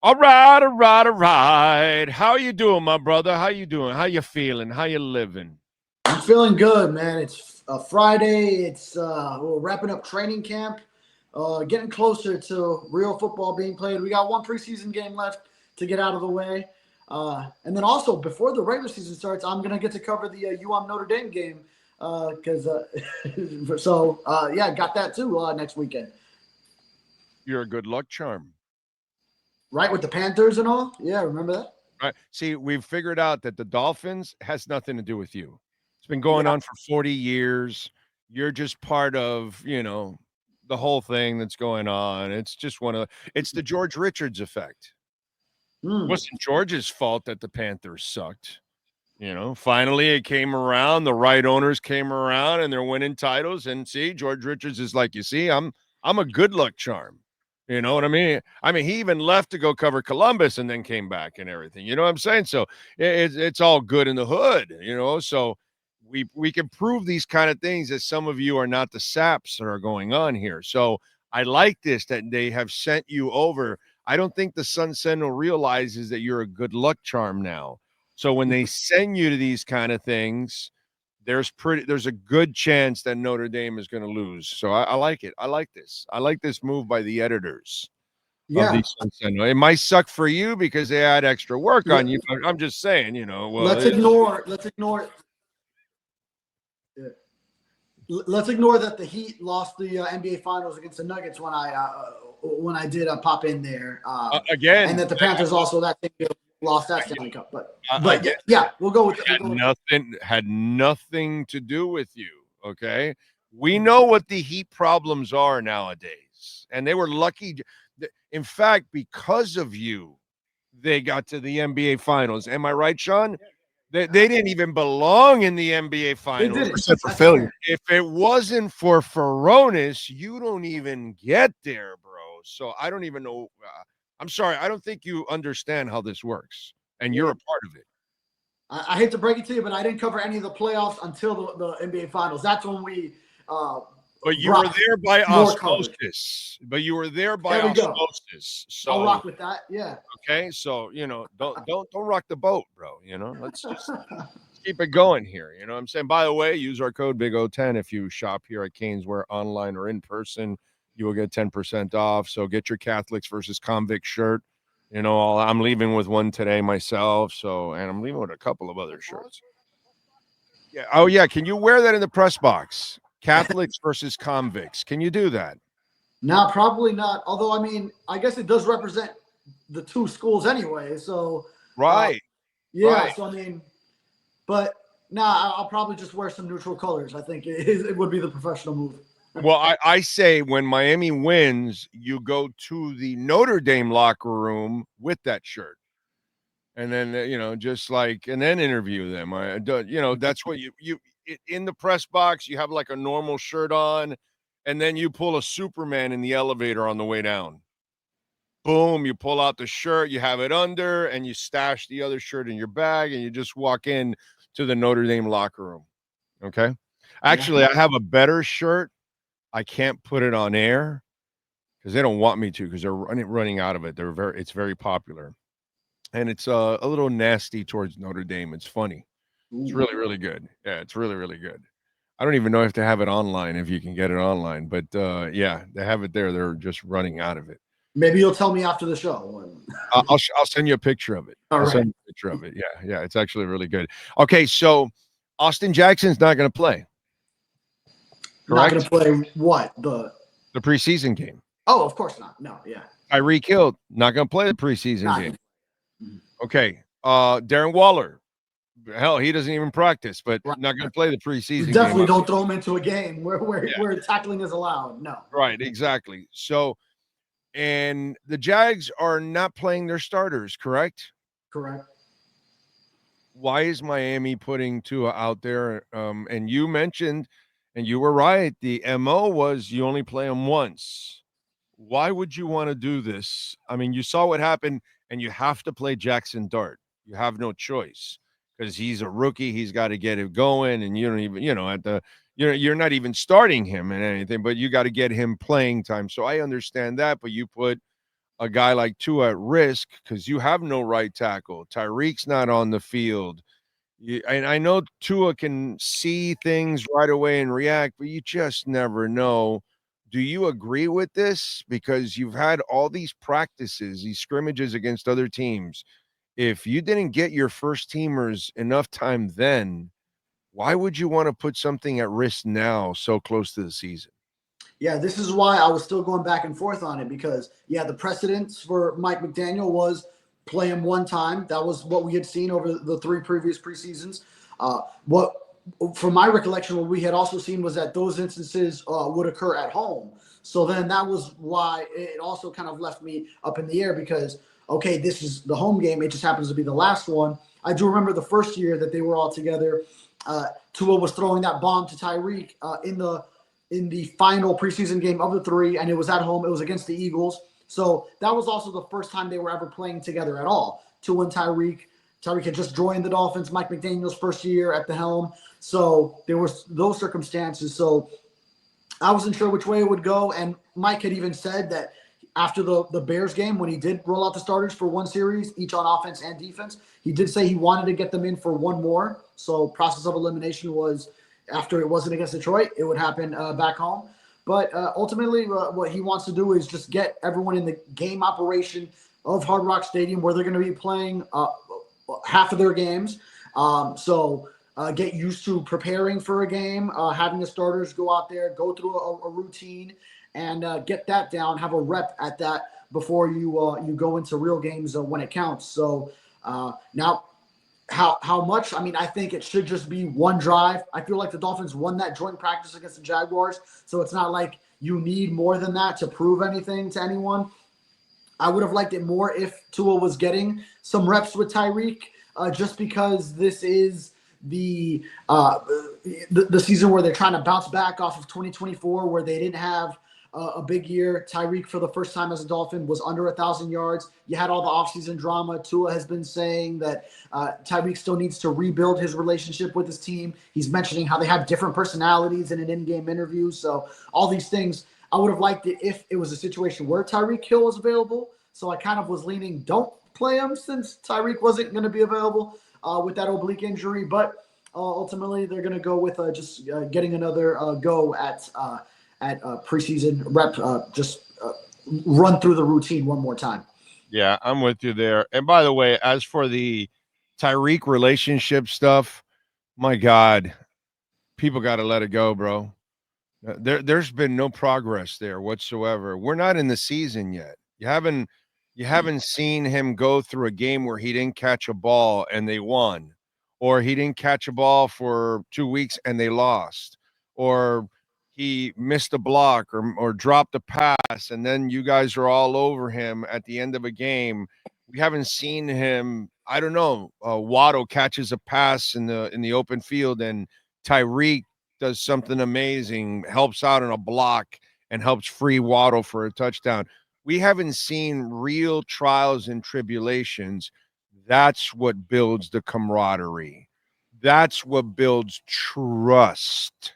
All right, all right, all right. How you doing, my brother? How you doing? How you feeling? How you living? I'm feeling good, man. It's a Friday. We're wrapping up training camp, getting closer to real football being played. We got one preseason game left to get out of the way, and then also before the regular season starts, I'm gonna get to cover the Notre Dame game because got that too next weekend. You're a good luck charm. Right, with the Panthers and all? Yeah, remember that? All right. See, we've figured out that the Dolphins has nothing to do with you. It's been going on for 40 years. You're just part of, the whole thing that's going on. It's just it's the George Richards effect. It wasn't George's fault that the Panthers sucked. Finally it came around. The right owners came around and they're winning titles. And see, George Richards is like, you see, I'm a good luck charm. You know what I mean? He even left to go cover Columbus and then came back and everything. You know what I'm saying? So it's all good in the hood, So we can prove these kind of things that some of you are not the saps that are going on here. So I like this, that they have sent you over. I don't think the Sun Sentinel realizes that you're a good luck charm now. So when they send you to these kind of things, there's a good chance that Notre Dame is going to lose. So I like it. I like this. I like this move by the editors of the Sun Sentinel. It might suck for you because they add extra work on you. But I'm just saying, let's ignore. Let's ignore that the Heat lost the NBA Finals against the Nuggets when I did pop in there again, and that the Panthers also lost that Stanley Cup. But we'll go with it. Had nothing to do with you. Okay, we know what the Heat problems are nowadays, and they were lucky. In fact, because of you, they got to the NBA Finals. Am I right, Sean? They didn't even belong in the NBA Finals. Except for failure. If it wasn't for Furones, you don't even get there, bro. So I don't even know. I'm sorry. I don't think you understand how this works, and you're a part of it. I hate to break it to you, but I didn't cover any of the playoffs until the NBA Finals. That's when we but you were there by osmosis. But you were there by osmosis. So I'll rock with that. Yeah. Okay. So, don't rock the boat, bro. Let's just keep it going here. You know what I'm saying? By the way, use our code BIG010 if you shop here at Caneswear online or in person. You will get 10% off. So get your Catholics versus Convict shirt. I'm leaving with one today myself. And I'm leaving with a couple of other shirts. Yeah. Oh, yeah. Can you wear that in the press box? Catholics versus convicts. Can you do that? No, probably not. Although, I guess it does represent the two schools anyway. So right. Right. So but I'll probably just wear some neutral colors. I think it would be the professional move. Well, I say when Miami wins, you go to the Notre Dame locker room with that shirt. And then, and then interview them. That's what you in the press box, you have like a normal shirt on, and then you pull a Superman in the elevator on the way down. Boom, you pull out the shirt, you have it under, and you stash the other shirt in your bag, and you just walk in to the Notre Dame locker room. Okay? Actually, I have a better shirt. I can't put it on air because they don't want me to because they're running out of it. It's very popular. And it's a little nasty towards Notre Dame. It's funny. It's really, really good. Yeah, it's really, really good. I don't even know if they have it online, if you can get it online. But, they have it there. They're just running out of it. Maybe you'll tell me after the show. I'll send you a picture of it. I'll send you a picture of it. Yeah, it's actually really good. Okay, so Austin Jackson's not going to play. Correct? Not going to play what? The preseason game. Oh, of course not. No, yeah. Tyreek Hill, not going to play the preseason game. Okay. Darren Waller. Hell, he doesn't even practice, but not going to play the preseason game. Definitely don't throw him into a game where tackling is allowed. No. Right, exactly. So, and the Jags are not playing their starters, correct? Correct. Why is Miami putting TUA out there? And you mentioned, and you were right, the MO was you only play them once. Why would you want to do this? You saw what happened, and you have to play Jackson Dart. You have no choice because he's a rookie. He's got to get it going, and you don't even, you're not even starting him in anything, but you got to get him playing time. So I understand that, but you put a guy like Tua at risk because you have no right tackle. Tyreek's not on the field. And I know Tua can see things right away and react, but you just never know. Do you agree with this? Because you've had all these practices, these scrimmages against other teams. If you didn't get your first teamers enough time then, why would you want to put something at risk now so close to the season? Yeah, this is why I was still going back and forth on it because, yeah, the precedence for Mike McDaniel was play him one time. That was what we had seen over the 3 previous preseasons. What, from my recollection, what we had also seen was that those instances would occur at home. So then that was why it also kind of left me up in the air because, okay, this is the home game. It just happens to be the last one. I do remember the first year that they were all together. Tua was throwing that bomb to Tyreek in the final preseason game of the 3, and it was at home. It was against the Eagles. So that was also the first time they were ever playing together at all. Tua and Tyreek. Tyreek had just joined the Dolphins, Mike McDaniel's first year at the helm. So there was those circumstances. So I wasn't sure which way it would go. And Mike had even said that after the Bears game, when he did roll out the starters for one series, each on offense and defense, he did say he wanted to get them in for one more. So process of elimination was after it wasn't against Detroit, it would happen back home. But ultimately, what he wants to do is just get everyone in the game operation of Hard Rock Stadium where they're going to be playing half of their games. So get used to preparing for a game, having the starters go out there, go through a routine, and get that down, have a rep at that before you go into real games when it counts. So now how much? I mean, I think it should just be one drive. I feel like the Dolphins won that joint practice against the Jaguars, so it's not like you need more than that to prove anything to anyone. I would have liked it more if Tua was getting some reps with Tyreek, just because this is the season where they're trying to bounce back off of 2024, where they didn't have a big year. Tyreek, for the first time as a Dolphin, was under 1,000 yards. You had all the offseason drama. Tua has been saying that Tyreek still needs to rebuild his relationship with his team. He's mentioning how they have different personalities in an in-game interview. So all these things, I would have liked it if it was a situation where Tyreek Hill was available. So I kind of was leaning, don't play him since Tyreek wasn't going to be available with that oblique injury. But ultimately, they're going to go with just getting another go at preseason rep, run through the routine one more time. Yeah, I'm with you there. And by the way, as for the Tyreek relationship stuff, my God, people got to let it go, bro. There's been no progress there whatsoever. We're not in the season yet. You haven't seen him go through a game where he didn't catch a ball and they won, or he didn't catch a ball for 2 weeks and they lost, or he missed a block or dropped a pass and then you guys are all over him at the end of a game. We haven't seen him. I don't know. Waddle catches a pass in the open field and Tyreek does something amazing, helps out on a block and helps free Waddle for a touchdown. We haven't seen real trials and tribulations. That's what builds the camaraderie. That's what builds trust.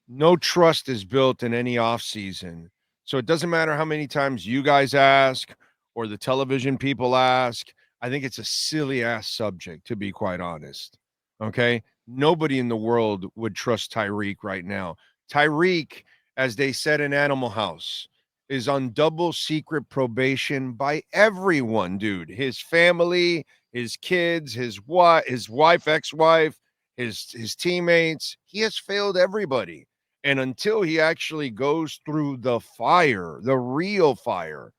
No trust is built in any offseason. So it doesn't matter how many times you guys ask or the television people ask. I think it's a silly ass subject, to be quite honest. Okay. Nobody in the world would trust Tyreek right now. Tyreek, as they said in Animal House, is on double secret probation by everyone, dude. His family, his kids, his wife, ex-wife, his teammates. He has failed everybody. And until he actually goes through the fire, the real fire,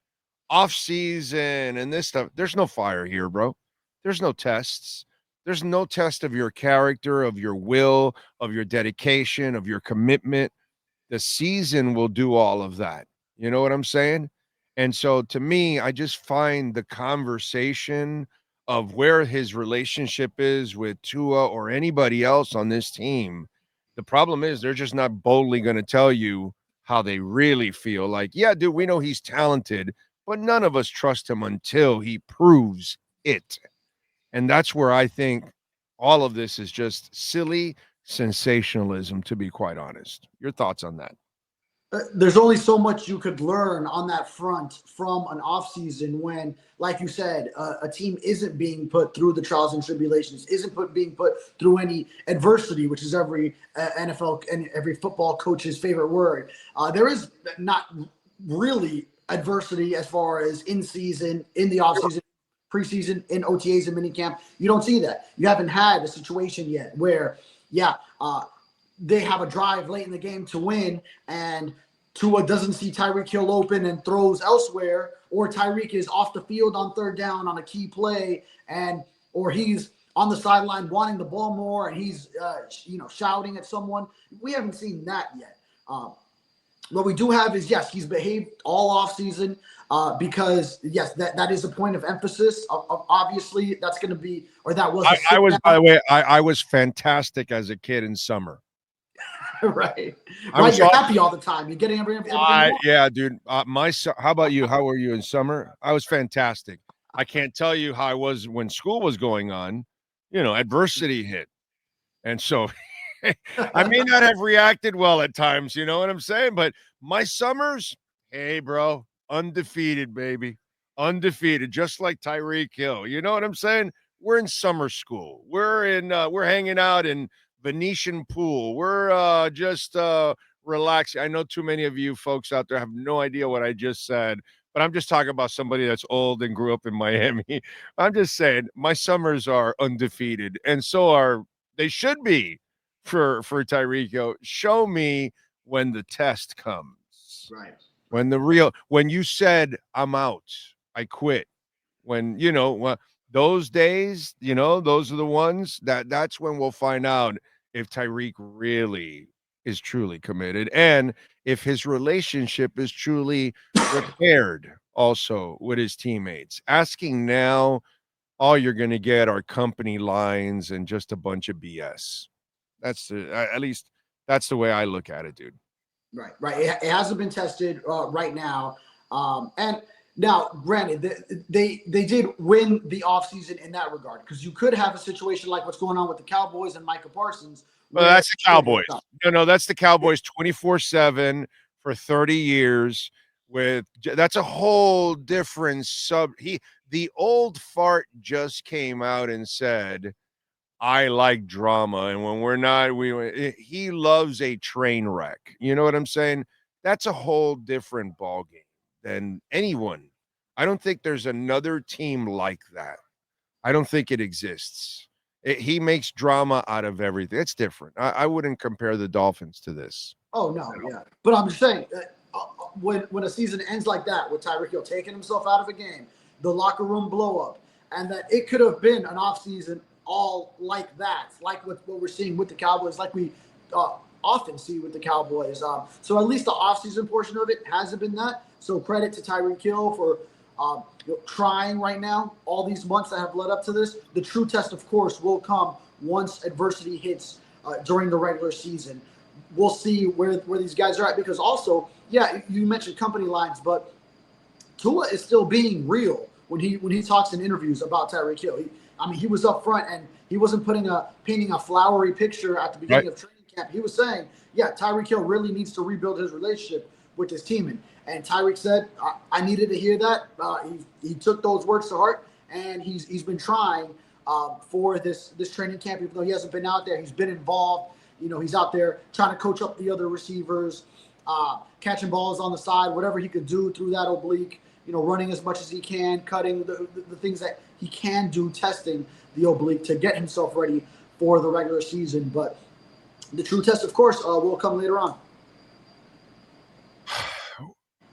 off season and this stuff, there's no fire here, bro. There's no tests. There's no test of your character, of your will, of your dedication, of your commitment. The season will do all of that. You know what I'm saying? And so to me, I just find the conversation of where his relationship is with Tua or anybody else on this team. The problem is they're just not boldly going to tell you how they really feel. Like, yeah, dude, we know he's talented, but none of us trust him until he proves it. And that's where I think all of this is just silly sensationalism, to be quite honest. Your thoughts on that? There's only so much you could learn on that front from an offseason when, like you said, a team isn't being put through the trials and tribulations, isn't being put through any adversity, which is every NFL and every football coach's favorite word. There is not really adversity as far as in season, in the offseason, preseason, in OTAs and minicamp. You don't see that. You haven't had a situation yet where, they have a drive late in the game to win, and Tua doesn't see Tyreek Hill open and throws elsewhere, or Tyreek is off the field on third down on a key play, or he's on the sideline wanting the ball more, and he's shouting at someone. We haven't seen that yet. What we do have is, yes, he's behaved all offseason because, yes, that is a point of emphasis. Obviously, that's going to be, or that was. I was, by the way, I was fantastic as a kid in summer. Right. You're happy all the time. You're getting everything. Yeah, dude. How about you? How were you in summer? I was fantastic. I can't tell you how I was when school was going on. Adversity hit. And so I may not have reacted well at times, you know what I'm saying? But my summers, hey, bro, undefeated, baby. Undefeated, just like Tyreek Hill. You know what I'm saying? We're in summer school. We're hanging out in Venetian pool. We're just relaxing. I know too many of you folks out there have no idea what I just said, but I'm just talking about somebody that's old and grew up in Miami. I'm just saying my summers are undefeated, and so they should be for Tyreek Hill. Show me when the test comes. Right. When you said I'm out, I quit. When those days, those are the ones that's when we'll find out if Tyreek really is truly committed and if his relationship is truly repaired also with his teammates. Asking now, all you're going to get are company lines and just a bunch of BS. At least that's the way I look at it, dude. Right. It hasn't been tested right now. And now, granted, they did win the offseason in that regard, because you could have a situation like what's going on with the Cowboys and Micah Parsons. Well, that's the Cowboys. No, that's the Cowboys 24/7 for 30 years. That's a whole different the old fart just came out and said, I like drama, and when we're not, he loves a train wreck. You know what I'm saying? That's a whole different ballgame than anyone. I don't think there's another team like that. I don't think it exists. He makes drama out of everything. It's different. I wouldn't compare the Dolphins to this. Oh, no, yeah. But I'm just saying, when a season ends like that, with Tyreek Hill taking himself out of a game, the locker room blow up, and that it could have been an offseason all like that, like what we're seeing with the Cowboys, like we often see with the Cowboys. So at least the offseason portion of it hasn't been that. So credit to Tyreek Hill for trying right now, all these months that have led up to this. The true test, of course, will come once adversity hits during the regular season. We'll see where these guys are at, because also, yeah, you mentioned company lines, but Tua is still being real when he talks in interviews about Tyreek Hill. He was up front, and he wasn't painting a flowery picture at the beginning of training camp. He was saying, yeah, Tyreek Hill really needs to rebuild his relationship with his team. And Tyreek said, I needed to hear that. He took those words to heart, and he's been trying for this training camp. Even though he hasn't been out there, he's been involved. He's out there trying to coach up the other receivers, catching balls on the side, whatever he could do through that oblique, running as much as he can, cutting the things that he can do, testing the oblique to get himself ready for the regular season. But the true test, of course, will come later on.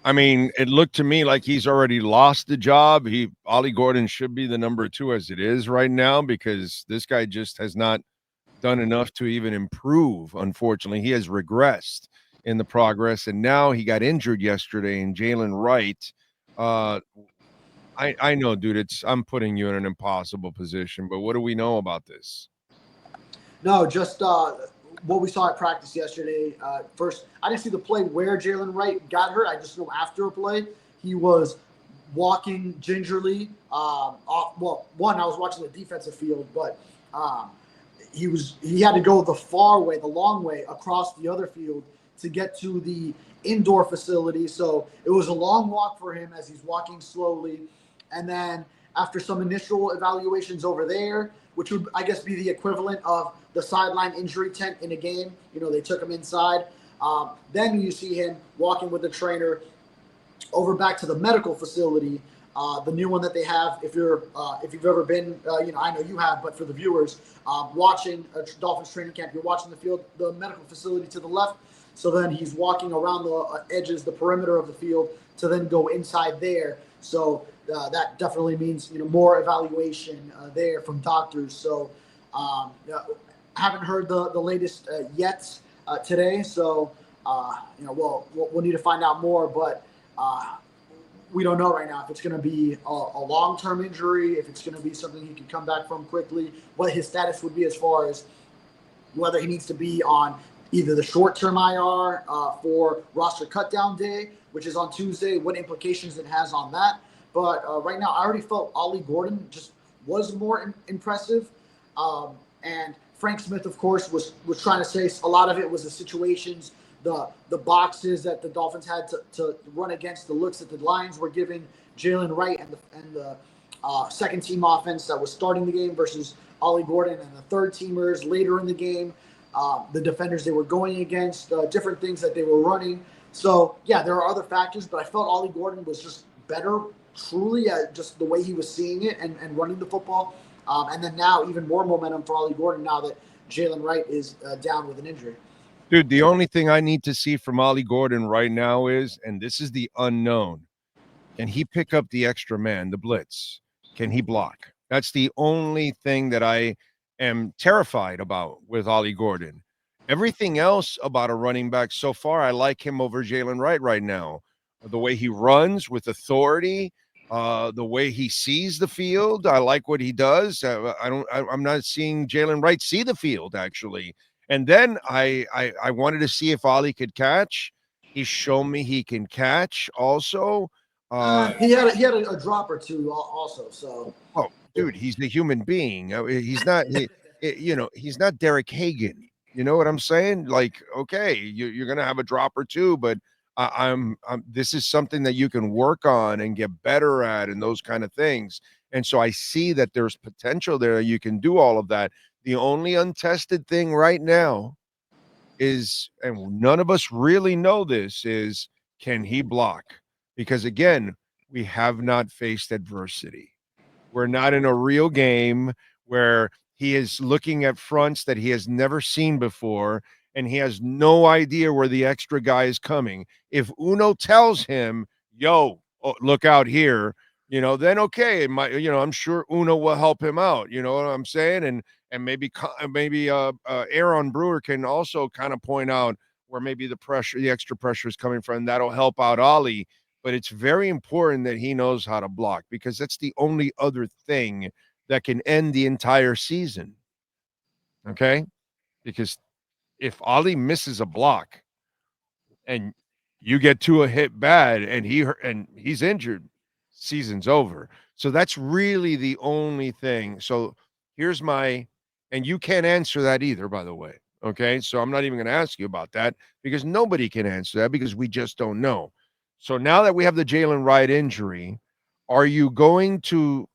I mean, it looked to me like he's already lost the job. Ollie Gordon should be the number 2 as it is right now, because this guy just has not done enough to even improve. Unfortunately, he has regressed in the progress, and now he got injured yesterday. And Jalen Wright, I know, dude, I'm putting you in an impossible position, but what do we know about this? No, just what we saw at practice yesterday. First, I didn't see the play where Jalen Wright got hurt. I just know after a play, he was walking gingerly. I was watching the defensive field, but he had to go the far way, the long way across the other field to get to the indoor facility. So it was a long walk for him as he's walking slowly. And then after some initial evaluations over there, which would, I guess, be the equivalent of the sideline injury tent in a game, they took him inside. Then you see him walking with the trainer over back to the medical facility, the new one that they have. If you've ever been, I know you have, but for the viewers watching a Dolphins training camp, you're watching the field, the medical facility to the left. So then he's walking around the edges, the perimeter of the field, to then go inside there. So that definitely means more evaluation there from doctors. So haven't heard the latest yet today. So we'll need to find out more, but we don't know right now if it's going to be a long-term injury, if it's going to be something he can come back from quickly, what his status would be as far as whether he needs to be on either the short-term IR for roster cutdown day, which is on Tuesday, what implications it has on that. But right now, I already felt Ollie Gordon just was more impressive. And Frank Smith, of course, was trying to say a lot of it was the situations, the boxes that the Dolphins had to run against, the looks that the Lions were giving Jalen Wright and the second-team offense that was starting the game versus Ollie Gordon and the third-teamers later in the game. The defenders they were going against, different things that they were running. So, yeah, there are other factors, but I felt Ollie Gordon was just better, truly, at just the way he was seeing it and running the football. And then now even more momentum for Ollie Gordon now that Jalen Wright is down with an injury. Dude, the only thing I need to see from Ollie Gordon right now is, and this is the unknown, can he pick up the extra man, the blitz? Can he block? That's the only thing that I am terrified about with Ollie Gordon. Everything else about a running back so far, I like him over Jalen Wright right now. The way he runs with authority, the way he sees the field, I like what he does. I'm not seeing Jalen Wright see the field actually. And then I wanted to see if Ollie could catch. He's shown me he can catch also. He had a drop or two also. So, dude, he's a human being. He's not, he's not Derek Hagan. You know what I'm saying? Like, okay, you're gonna have a drop or two, but I'm this is something that you can work on and get better at, and those kind of things. And so I see that there's potential there. You can do all of that. The only untested thing right now is, and none of us really know this, is can he block? Because again, we have not faced adversity. We're not in a real game where he is looking at fronts that he has never seen before, and he has no idea where the extra guy is coming. If Uno tells him, yo, look out here, then okay, I'm sure Uno will help him out. You know what I'm saying? And maybe Aaron Brewer can also kind of point out where maybe the extra pressure is coming from. That'll help out Ollie. But it's very important that he knows how to block, because that's the only other thing that can end the entire season. Okay? Because if Ollie misses a block and you get to a hit bad and he's injured, season's over. So that's really the only thing. So here's and you can't answer that either, by the way. Okay? So I'm not even going to ask you about that, because nobody can answer that, because we just don't know. So now that we have the Jalen Wright injury, are you going to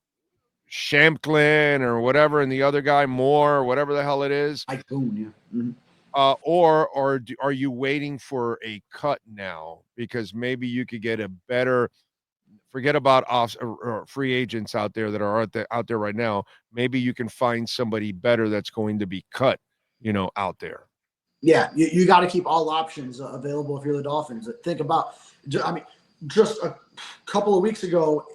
Shamklin or whatever, and the other guy Moore, or whatever the hell it is? Yeah. Mm-hmm. Or are you waiting for a cut now? Because maybe you could get a better, forget about free agents out there that are out there right now. Maybe you can find somebody better that's going to be cut, out there. Yeah, you got to keep all options available if you're the Dolphins. Think about, just a couple of weeks ago,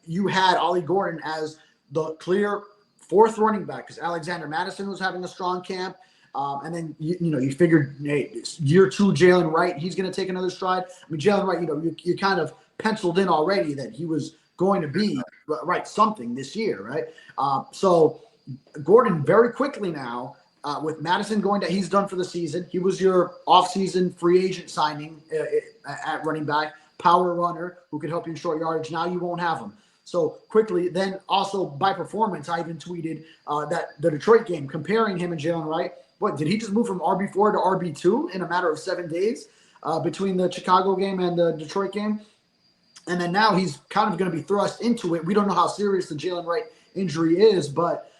you had Ollie Gordon as the clear fourth running back because Alexander Madison was having a strong camp. And then, you figured, hey, year two, Jalen Wright, he's going to take another stride. Jalen Wright, you kind of penciled in already that he was going to be something this year, right? So Gordon very quickly now, with Madison going that he's done for the season. He was your offseason free agent signing at running back, power runner who could help you in short yardage. Now you won't have him. So quickly, then also by performance, I even tweeted that the Detroit game, comparing him and Jalen Wright, what did he just move from RB4 to RB2 in a matter of 7 days between the Chicago game and the Detroit game? And then now he's kind of going to be thrust into it. We don't know how serious the Jalen Wright injury is, but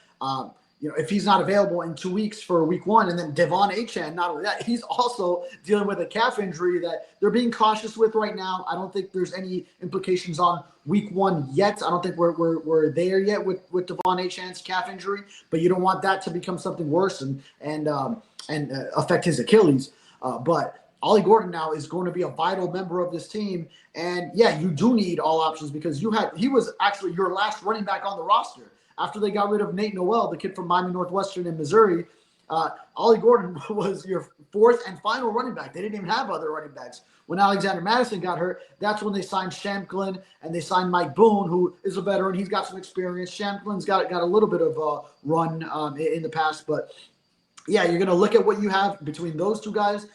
if he's not available in 2 weeks for week 1, and then Devon Achane, not only that, he's also dealing with a calf injury that they're being cautious with right now. I don't think there's any implications on week 1 yet. I don't think we're there yet with Devon Achane's calf injury, but you don't want that to become something worse and affect his Achilles. But Ollie Gordon now is going to be a vital member of this team. And yeah, you do need all options because he was actually your last running back on the roster. After they got rid of Nate Noel, the kid from Miami Northwestern in Missouri, Ollie Gordon was your 4th and final running back. They didn't even have other running backs. When Alexander Madison got hurt, that's when they signed Shamklin and they signed Mike Boone, who is a veteran. He's got some experience. Shamklin's got a little bit of a run in the past. But yeah, you're going to look at what you have between those two guys.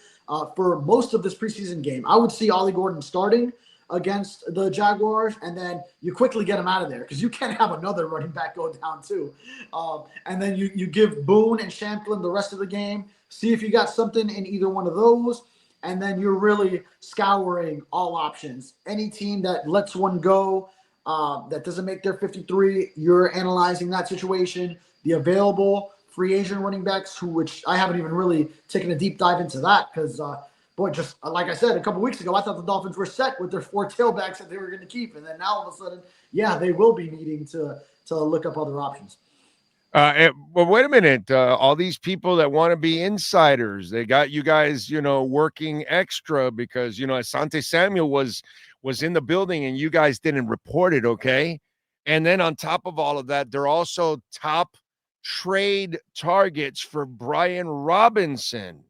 For most of this preseason game, I would see Ollie Gordon starting against the Jaguars, and then you quickly get him out of there because you can't have another running back go down too. And then you give Boone and Shamklin the rest of the game, see if you got something in either one of those, and then you're really scouring all options. Any team that lets one go that doesn't make their 53, you're analyzing that situation, the available free agent running backs, which I haven't even really taken a deep dive into that because, just like I said a couple weeks ago, I thought the Dolphins were set with their 4 tailbacks that they were going to keep, and then now all of a sudden, yeah, they will be needing to look up other options. Well, wait a minute. All these people that want to be insiders, they got you guys, working extra because Asante Samuel was in the building and you guys didn't report it, okay? And then on top of all of that, they're also top trade targets for Brian Robinson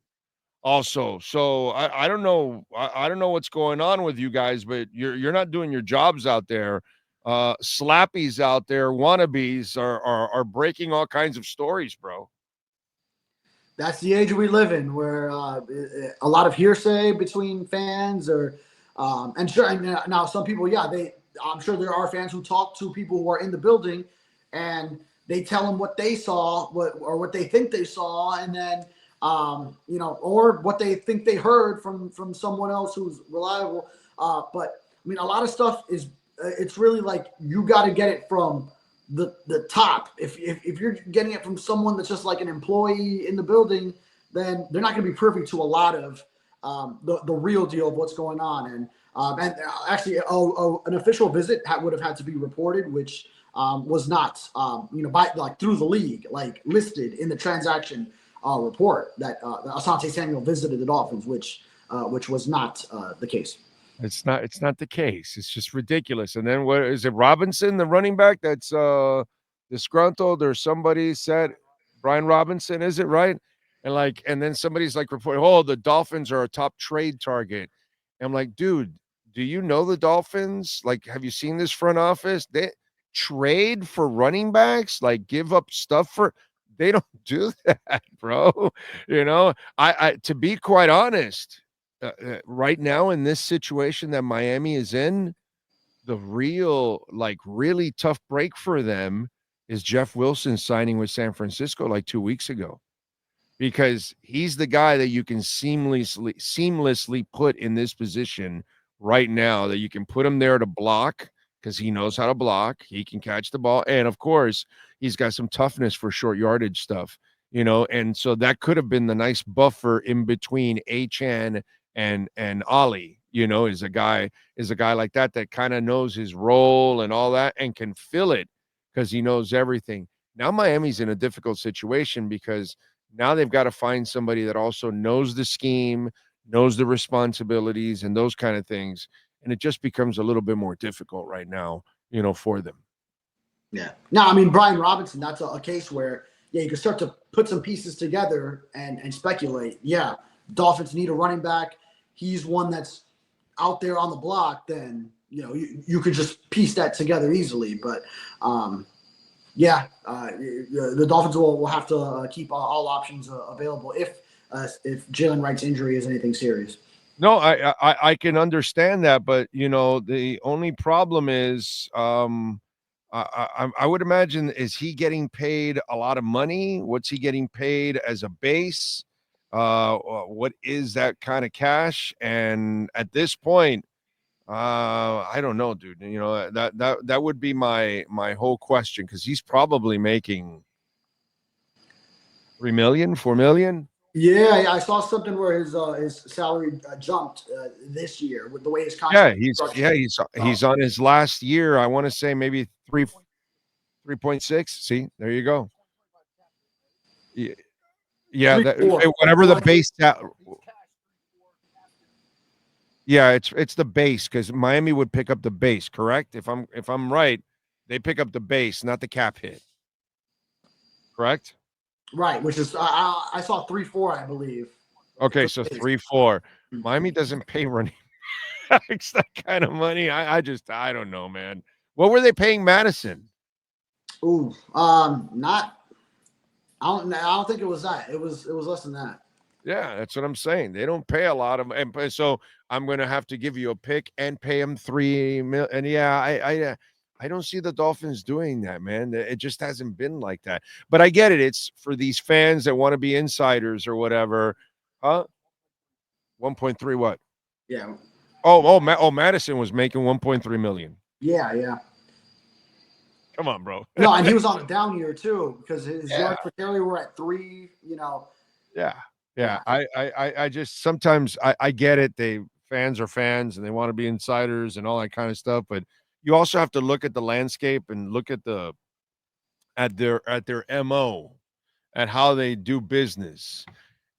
also. So I don't know. I don't know what's going on with you guys, but you're not doing your jobs out there. Slappies out there, wannabes are breaking all kinds of stories, bro. That's the age we live in, where a lot of hearsay between fans, and sure. And now some people, I'm sure there are fans who talk to people who are in the building, and they tell them what they saw, what they think they saw, and then or what they think they heard from someone else who's reliable. But I mean, a lot of stuff is it's really like you got to get it from the top. If you're getting it from someone that's just like an employee in the building, then they're not going to be privy to a lot of the real deal of what's going on. And actually, an official visit would have had to be reported, which was not, by through the league, listed in the transaction report that Asante Samuel visited the Dolphins, which was not the case. It's not the case. It's just ridiculous. And then what is it? Robinson, the running back that's disgruntled, or somebody said Brian Robinson, is it right? And then somebody's reporting, oh, the Dolphins are a top trade target. And I'm like, dude, do you know the Dolphins? Have you seen this front office? They trade for running backs, give up stuff for. They don't do that, bro. I to be quite honest, right now in this situation that Miami is in, the real, really tough break for them is Jeff Wilson signing with San Francisco 2 weeks ago, because he's the guy that you can seamlessly put in this position right now, that you can put him there to block because he knows how to block. He can catch the ball. And of course, he's got some toughness for short yardage stuff, and so that could have been the nice buffer in between Achane and Ollie, is a guy like that kind of knows his role and all that and can fill it because he knows everything. Now Miami's in a difficult situation because now they've got to find somebody that also knows the scheme, knows the responsibilities and those kind of things. And it just becomes a little bit more difficult right now, for them. Yeah. No, I mean, Brian Robinson, that's a case where, you can start to put some pieces together and speculate. Yeah, Dolphins need a running back. He's one that's out there on the block. Then, you could just piece that together easily. But, the Dolphins will have to keep all options available if Jalen Wright's injury is anything serious. No, I can understand that, but the only problem is I would imagine, is he getting paid a lot of money? What's he getting paid as a base? What is that kind of cash? And at this point, I don't know, dude. You know, that would be my whole question, because he's probably making 3 million, 4 million. Yeah, I saw something where his salary jumped this year with the way his Yeah, contract is structured. he's on his last year. I want to say maybe 3.6. See, there you go. Yeah, that 3-4. whatever the base yeah, it's the base, because Miami would pick up the base, correct? If I'm right, they pick up the base, not the cap hit. Correct? Right, which is I saw 3-4, I believe. Okay, so 3-4. Miami doesn't pay running backs that kind of money. I don't know, man. What were they paying Madison? Ooh, not. I don't think it was that. It was less than that. Yeah, that's what I'm saying. They don't pay a lot of, and so I'm going to have to give you a pick and pay him 3 million. And yeah, I don't see the Dolphins doing that, man. It just hasn't been like that. But I get it. It's for these fans that want to be insiders or whatever. Huh? 1.3 what? Yeah. Madison was making 1.3 million. Yeah. Come on, bro. No, and he was on a down year too, because his yards per carry were at 3. You know. Yeah. I just sometimes I get it. Fans are fans and they want to be insiders and all that kind of stuff. But you also have to look at the landscape and look at their MO, at how they do business.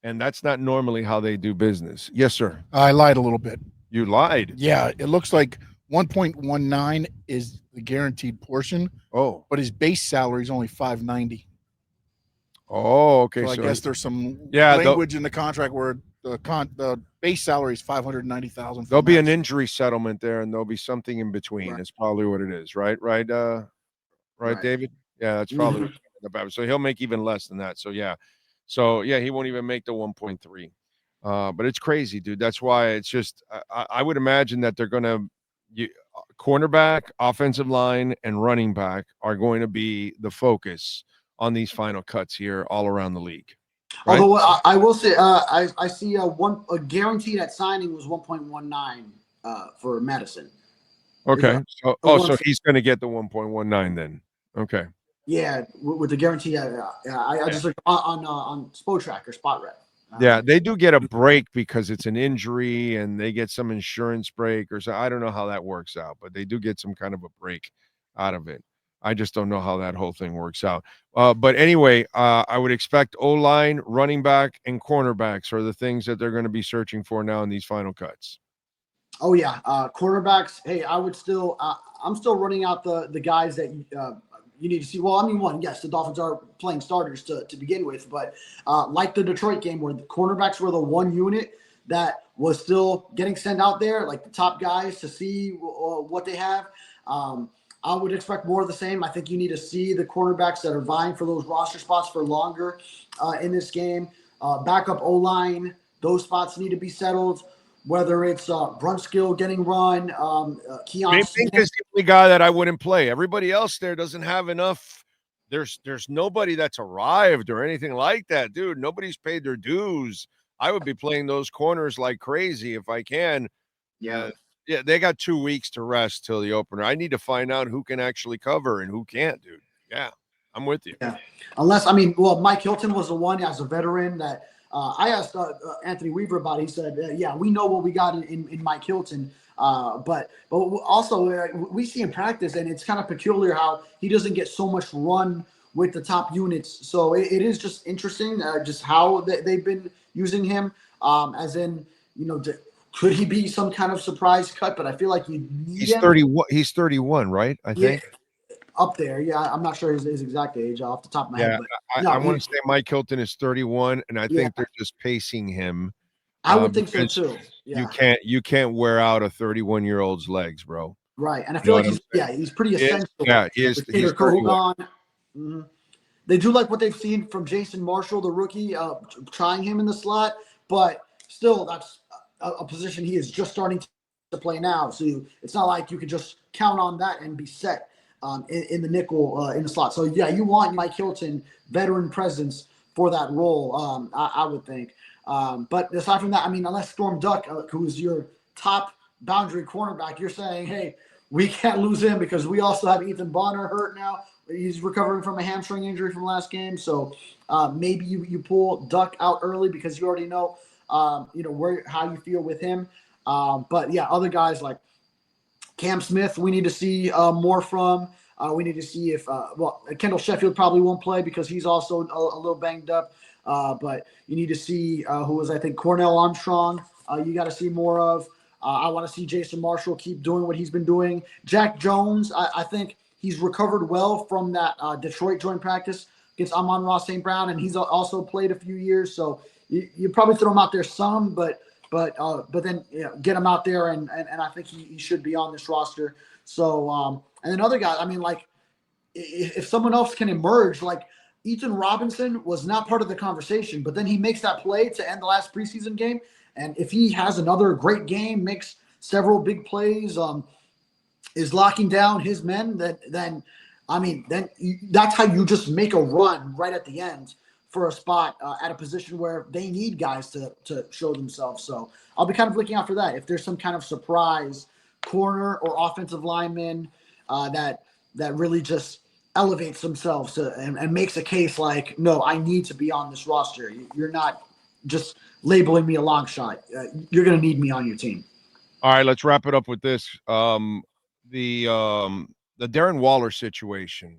And that's not normally how they do business. Yes, sir. I lied a little bit. You lied. Yeah, it looks like 1.19 is the guaranteed portion. Oh, but his base salary is only $590. Oh, okay. So I guess there's some in the contract where the base salary is $590,000. There'll be an injury settlement there, and there'll be something in between. Right. That's probably what it is, right? Right, David? Yeah, that's probably about. So he'll make even less than that. So yeah, he won't even make the 1.3. But it's crazy, dude. That's why it's just I would imagine that they're gonna cornerback, offensive line, and running back are going to be the focus on these final cuts here all around the league. Right? Although I will say, I see a guaranteed at signing was 1.19 for Madison. Okay. So he's going to get the 1.19 then. Okay. Yeah, with the guarantee. I just looked on Spotrac or Spot Rep. Yeah, they do get a break because it's an injury, and they get some insurance break or so. I don't know how that works out, but they do get some kind of a break out of it. I just don't know how that whole thing works out. But anyway, I would expect O-line, running back, and cornerbacks are the things that they're going to be searching for now in these final cuts. Oh, yeah. Cornerbacks, hey, I'm still running out the guys that you need to see. Well, I mean, yes, the Dolphins are playing starters to begin with, but like the Detroit game where the cornerbacks were the one unit that was still getting sent out there, like the top guys to see what they have. I would expect more of the same. I think you need to see the cornerbacks that are vying for those roster spots for longer in this game. Backup O-line, those spots need to be settled. Whether it's Brunskill getting run, Keon Smith is the only guy that I wouldn't play. Everybody else there doesn't have enough. There's nobody that's arrived or anything like that, dude. Nobody's paid their dues. I would be playing those corners like crazy if I can. Yeah. Yeah, they got 2 weeks to rest till the opener. I need to find out who can actually cover and who can't, dude. Yeah, I'm with you. Yeah. Mike Hilton was the one as a veteran that I asked Anthony Weaver about. He said, yeah, we know what we got in Mike Hilton. But also we see in practice, and it's kind of peculiar how he doesn't get so much run with the top units. So it is just interesting just how they've been using him as in, could he be some kind of surprise cut? But I feel like you need He's 31. He's 31, right? I think. Up there. Yeah, I'm not sure his exact age off the top of my head. But I want to say Mike Hilton is 31, and I think they're just pacing him. I would think so too. Yeah. You can't wear out a 31-year-old's legs, bro. Right, and I feel like he's pretty essential. Yeah, he is. He's 31. Mm-hmm. They do like what they've seen from Jason Marshall, the rookie, trying him in the slot, but still, that's a position he is just starting to play now. So it's not like you can just count on that and be set. in the nickel in the slot. So yeah, you want Mike Hilton, veteran presence for that role. I would think. But aside from that, I mean, unless Storm Duck, who's your top boundary cornerback, you're saying, hey, we can't lose him because we also have Ethan Bonner hurt now. He's recovering from a hamstring injury from last game. So maybe you pull Duck out early because you already know, how you feel with him. But yeah, other guys like Cam Smith, we need to see more from. We need to see if Kendall Sheffield probably won't play because he's also a little banged up. But you need to see who was, I think, Cornell Armstrong. You got to see more of. I want to see Jason Marshall keep doing what he's been doing. Jack Jones, I think he's recovered well from that Detroit joint practice against Amon-Ra St. Brown, and he's also played a few years. So you probably throw him out there some, but then get him out there, and I think he should be on this roster. So and then other guys, I mean, like if someone else can emerge, like Ethan Robinson was not part of the conversation, but then he makes that play to end the last preseason game. And if he has another great game, makes several big plays, is locking down his men, then that's how you just make a run right at the end for a spot at a position where they need guys to show themselves. So I'll be kind of looking out for that. If there's some kind of surprise corner or offensive lineman that really just elevates themselves and makes a case like, no, I need to be on this roster. You're not just labeling me a long shot. You're going to need me on your team. All right, let's wrap it up with this. The Darren Waller situation.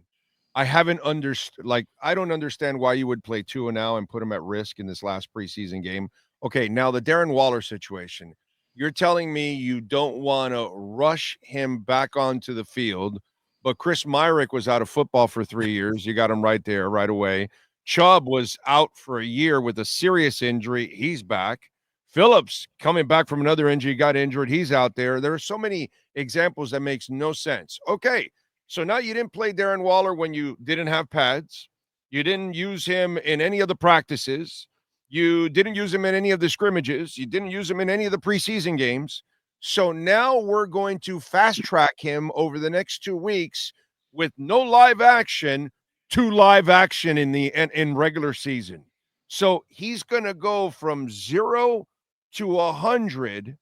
I haven't understood. Like, I don't understand why you would play TUA now and put him at risk in this last preseason game. Okay, now the Darren Waller situation. You're telling me you don't want to rush him back onto the field, but Chris Myrick was out of football for 3 years. You got him right there right away. Chubb was out for a year with a serious injury. He's back. Phillips coming back from another injury, got injured. He's out there. There are so many examples that makes no sense. Okay, so now you didn't play Darren Waller when you didn't have pads. You didn't use him in any of the practices. You didn't use him in any of the scrimmages. You didn't use him in any of the preseason games. So now we're going to fast track him over the next 2 weeks with no live action to live action in regular season. So he's going to go from 0 to 100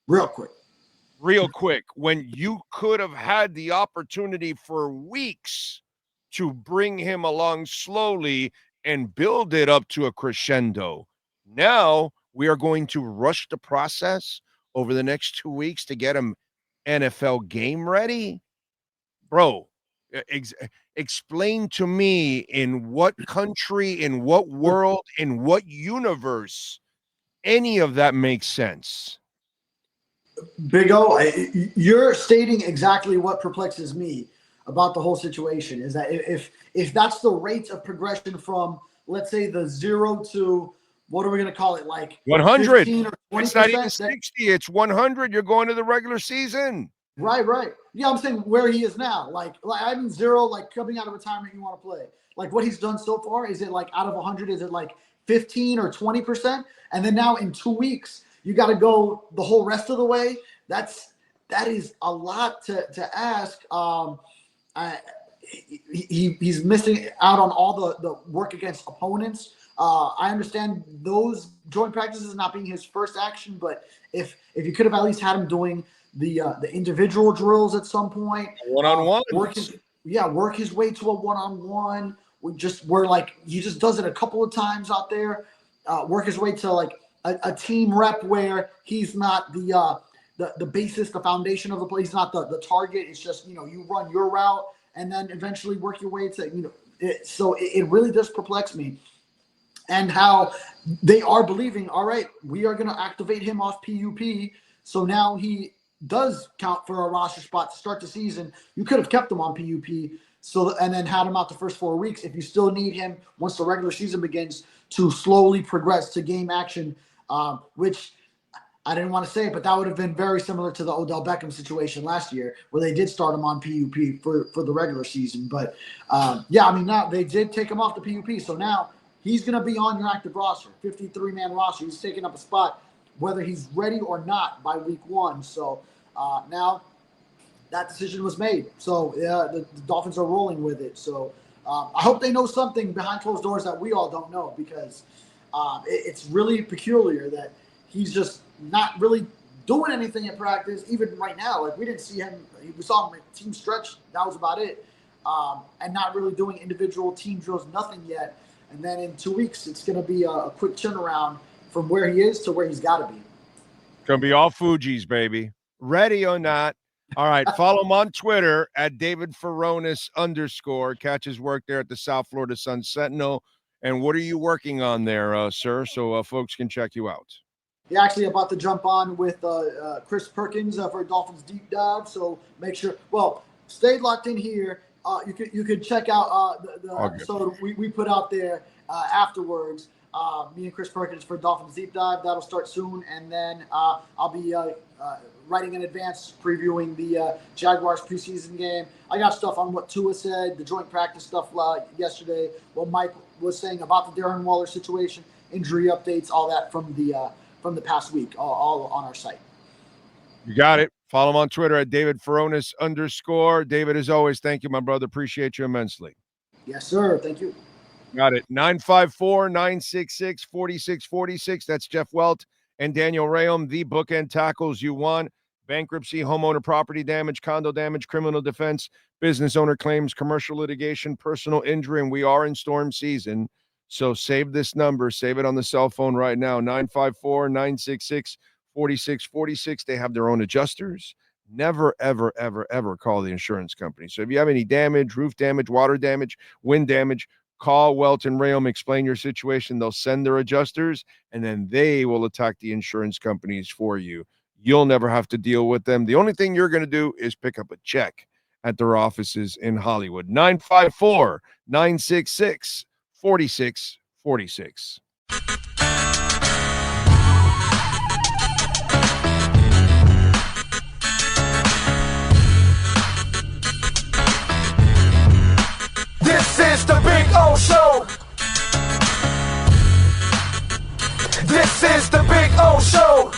real quick when you could have had the opportunity for weeks to bring him along slowly and build it up to a crescendo. Now we are going to rush the process over the next 2 weeks to get him NFL game ready. Bro, explain to me in what country, in what world, in what universe any of that makes sense. Big O, you're stating exactly what perplexes me about the whole situation is that if that's the rate of progression from, let's say, the 0 to, what are we going to call it, like 100? 15 or 20%? It's not even 60. It's 100. You're going to the regular season. Right. Yeah, I'm saying where he is now. Like I mean 0, like coming out of retirement, you want to play. Like what he's done so far, is it like out of 100, is it like 15 or 20%? And then now in 2 weeks, you got to go the whole rest of the way. That is a lot to ask. He's missing out on all the work against opponents. I understand those joint practices not being his first action, but if you could have at least had him doing the individual drills at some point, one-on-one, work his way to a one-on-one. Where like he just does it a couple of times out there, work his way to like a team rep where he's not the basis, the foundation of the play. He's not the target. It's just, you run your route and then eventually work your way to, so it really does perplex me. And how they are believing, all right, we are going to activate him off PUP. So now he does count for a roster spot to start the season. You could have kept him on PUP. So, and then had him out the first 4 weeks if you still need him once the regular season begins to slowly progress to game action, which I didn't want to say, but that would have been very similar to the Odell Beckham situation last year where they did start him on PUP for the regular season. But, now they did take him off the PUP. So now he's going to be on your active roster, 53-man roster. He's taking up a spot whether he's ready or not by week 1. So now that decision was made. So the Dolphins are rolling with it. So I hope they know something behind closed doors that we all don't know, because it's really peculiar that he's just not really doing anything in practice. Even right now, like we didn't see him. We saw him at team stretch. That was about it. And not really doing individual team drills, nothing yet. And then in 2 weeks, it's going to be a quick turnaround from where he is to where he's got to be. Going to be all Fuji's, baby. Ready or not. All right, follow him on Twitter at David Furones _ Catch his work there at the South Florida Sun Sentinel. And what are you working on there, sir, so folks can check you out? Yeah, actually about to jump on with Chris Perkins for Dolphins Deep Dive. So make sure, stay locked in here. You could check out the episode we put out there afterwards. Me and Chris Perkins for Dolphins Deep Dive. That'll start soon. And then I'll be writing in advance, previewing the Jaguars preseason game. I got stuff on what Tua said, the joint practice stuff yesterday, what Mike was saying about the Darren Waller situation, injury updates, all that from the past week, all on our site. You got it. Follow him on Twitter at David Furones _ David, as always, thank you, my brother. Appreciate you immensely. Yes, sir. Thank you. Got it. 954-966-4646. That's Jeff Welt and Daniel Rheaume, the bookend tackles you want. Bankruptcy, homeowner property damage, condo damage, criminal defense, business owner claims, commercial litigation, personal injury, and we are in storm season. So save this number. Save it on the cell phone right now, 954-966-4646. They have their own adjusters. Never, ever, ever, ever call the insurance company. So if you have any damage, roof damage, water damage, wind damage, call Welt and Rheaume, explain your situation. They'll send their adjusters, and then they will attack the insurance companies for you. You'll never have to deal with them. The only thing you're going to do is pick up a check at their offices in Hollywood. 954-966-4646. This is the Big O Show. This is the Big O Show.